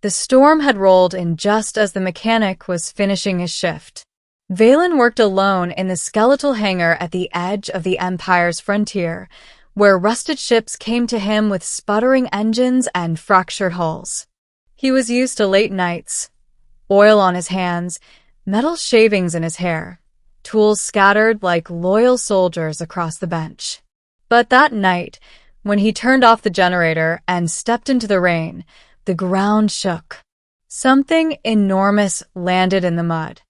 The storm had rolled in just as the mechanic was finishing his shift. Valen worked alone in the skeletal hangar at the edge of the Empire's frontier, where rusted ships came to him with sputtering engines and fractured hulls. He was used to late nights, oil on his hands, metal shavings in his hair, tools scattered like loyal soldiers across the bench. But that night, when he turned off the generator and stepped into the rain, the ground shook. Something enormous landed in the mud.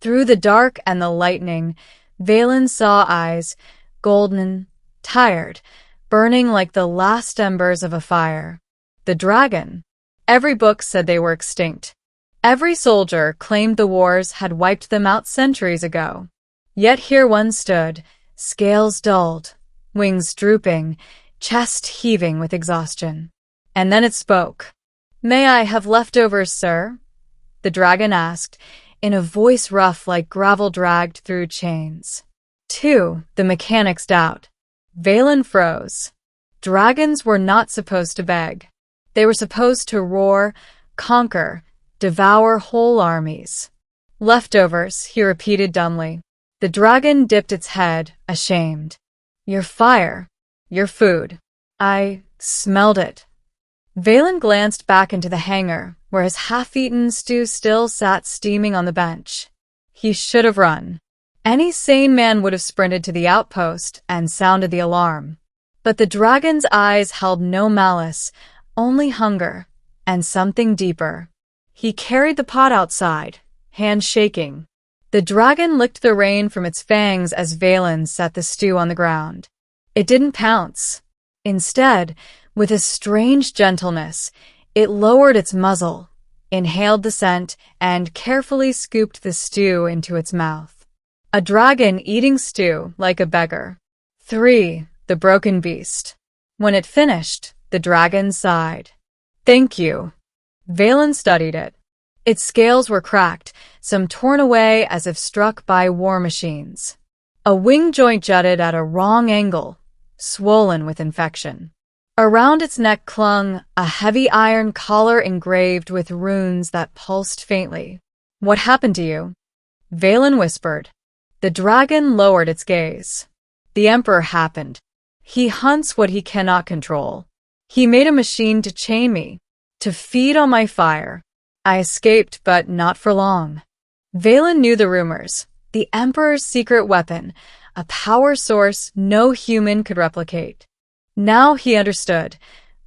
Through the dark and the lightning, Valen saw eyes, golden, tired, burning like the last embers of a fire. The dragon. Every book said they were extinct. Every soldier claimed the wars had wiped them out centuries ago. Yet here one stood, scales dulled, wings drooping, chest heaving with exhaustion. And then it spoke. "May I have leftovers, sir?" the dragon asked, in a voice rough like gravel dragged through chains. 2. The mechanic's doubt. Valen froze. Dragons were not supposed to beg. They were supposed to roar, conquer, devour whole armies. "Leftovers," he repeated dumbly. The dragon dipped its head, ashamed. "Your fire. Your food. I smelled it." Valen glanced back into the hangar, where his half-eaten stew still sat steaming on the bench. He should have run. Any sane man would have sprinted to the outpost and sounded the alarm. But the dragon's eyes held no malice, only hunger, and something deeper. He carried the pot outside, hands shaking. The dragon licked the rain from its fangs as Valen set the stew on the ground. It didn't pounce. Instead, with a strange gentleness, it lowered its muzzle, inhaled the scent, and carefully scooped the stew into its mouth. A dragon eating stew like a beggar. 3. The broken beast. When it finished, the dragon sighed. "Thank you." Valen studied it. Its scales were cracked, some torn away as if struck by war machines. A wing joint jutted at a wrong angle, swollen with infection. Around its neck clung a heavy iron collar engraved with runes that pulsed faintly. "What happened to you?" Valen whispered. The dragon lowered its gaze. "The Emperor happened. He hunts what he cannot control. He made a machine to chain me, to feed on my fire. I escaped, but not for long." Valen knew the rumors. The Emperor's secret weapon, a power source no human could replicate. Now he understood.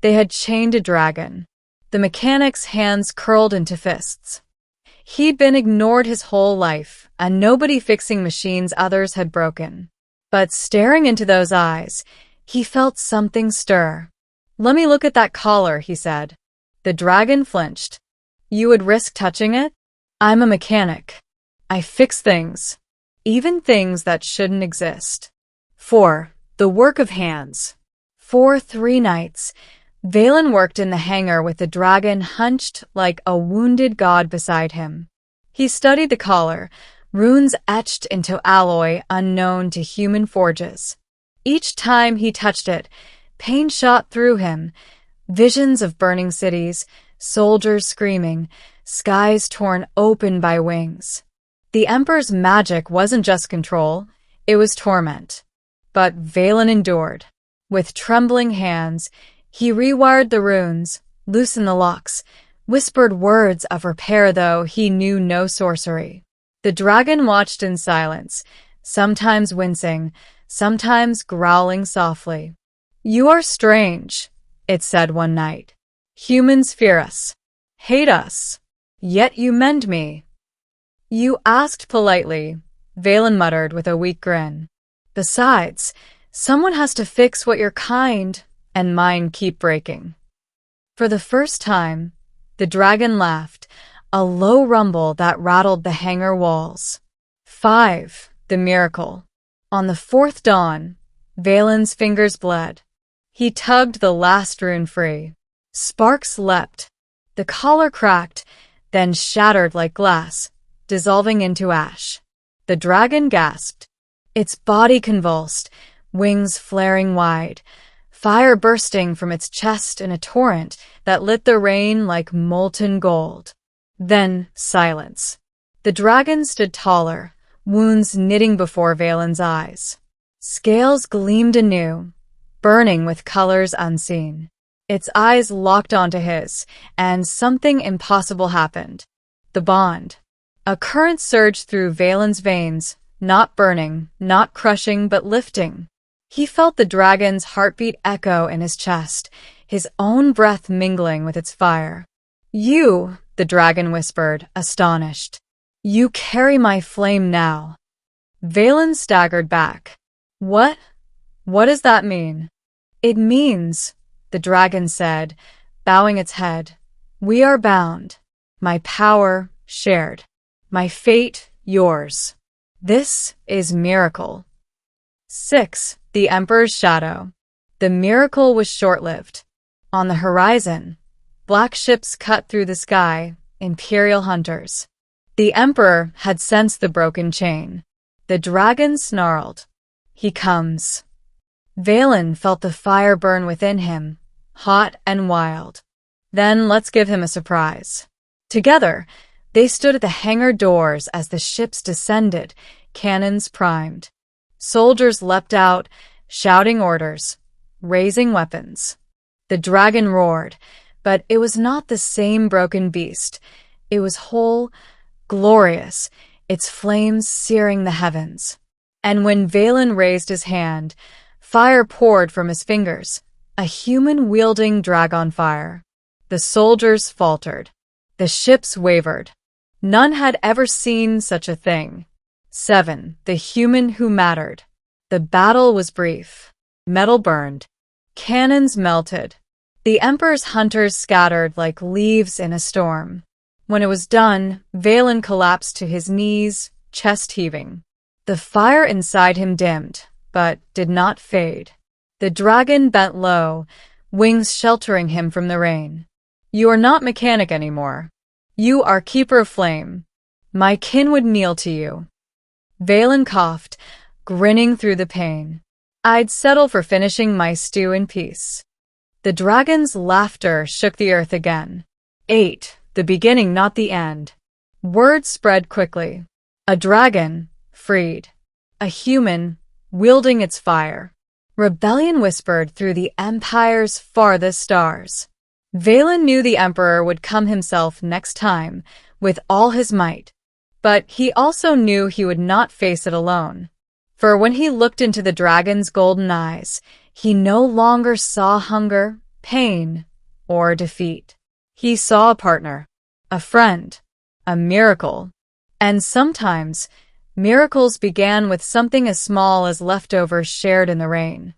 They had chained a dragon. The mechanic's hands curled into fists. He'd been ignored his whole life, a nobody fixing machines others had broken. But staring into those eyes, he felt something stir. "Let me look at that collar," he said. The dragon flinched. "You would risk touching it?" "I'm a mechanic. I fix things, even things that shouldn't exist." 4. The work of hands. For 3 nights, Valen worked in the hangar with the dragon hunched like a wounded god beside him. He studied the collar, runes etched into alloy unknown to human forges. Each time he touched it, pain shot through him. Visions of burning cities, soldiers screaming, skies torn open by wings. The Emperor's magic wasn't just control, it was torment. But Valen endured. With trembling hands, he rewired the runes, loosened the locks, whispered words of repair though he knew no sorcery. The dragon watched in silence, sometimes wincing, sometimes growling softly. "You are strange," it said one night. "Humans fear us, hate us, yet you mend me." "You asked politely," Valen muttered with a weak grin. "Besides, someone has to fix what your kind and mine keep breaking." For the first time, the dragon laughed, a low rumble that rattled the hangar walls. 5. The miracle. On the 4th dawn, Valen's fingers bled. He tugged the last rune free. Sparks leapt. The collar cracked, then shattered like glass, dissolving into ash. The dragon gasped. Its body convulsed, wings flaring wide. fire bursting from its chest in a torrent that lit the rain like molten gold. Then silence. The dragon stood taller, wounds knitting before Valen's eyes. Scales gleamed anew, burning with colors unseen. Its eyes locked onto his, and something impossible happened. The bond. A current surged through Valen's veins, not burning, not crushing, but lifting. He felt the dragon's heartbeat echo in his chest, his own breath mingling with its fire. "You," the dragon whispered, astonished. "You carry my flame now." Valen staggered back. What? What does that mean?" "It means," the dragon said, bowing its head, "we are bound. My power shared. My fate yours. This is miracle." 6. The Emperor's Shadow. The miracle was short-lived. On the horizon, black ships cut through the sky, imperial hunters. The Emperor had sensed the broken chain. The dragon snarled. "He comes." Valen felt the fire burn within him, hot and wild. "Then let's give him a surprise." Together, they stood at the hangar doors as the ships descended, cannons primed. Soldiers leapt out, shouting orders, raising weapons. The dragon roared, but it was not the same broken beast. It was whole, glorious, its flames searing the heavens. And when Valen raised his hand, fire poured from his fingers, a human-wielding dragon fire. The soldiers faltered. The ships wavered. None had ever seen such a thing. 7. The Human Who Mattered. The battle was brief. Metal burned. Cannons melted. The Emperor's hunters scattered like leaves in a storm. When it was done, Valen collapsed to his knees, chest heaving. The fire inside him dimmed, but did not fade. The dragon bent low, wings sheltering him from the rain. "You are not mechanic anymore. You are keeper of flame. My kin would kneel to you." Valen coughed, grinning through the pain. "I'd settle for finishing my stew in peace." The dragon's laughter shook the earth again. 8. The beginning, not the end. Word spread quickly. A dragon, freed. A human, wielding its fire. Rebellion whispered through the Empire's farthest stars. Valen knew the Emperor would come himself next time, with all his might. But he also knew he would not face it alone. For when he looked into the dragon's golden eyes, he no longer saw hunger, pain, or defeat. He saw a partner, a friend, a miracle. And sometimes, miracles began with something as small as leftovers shared in the rain.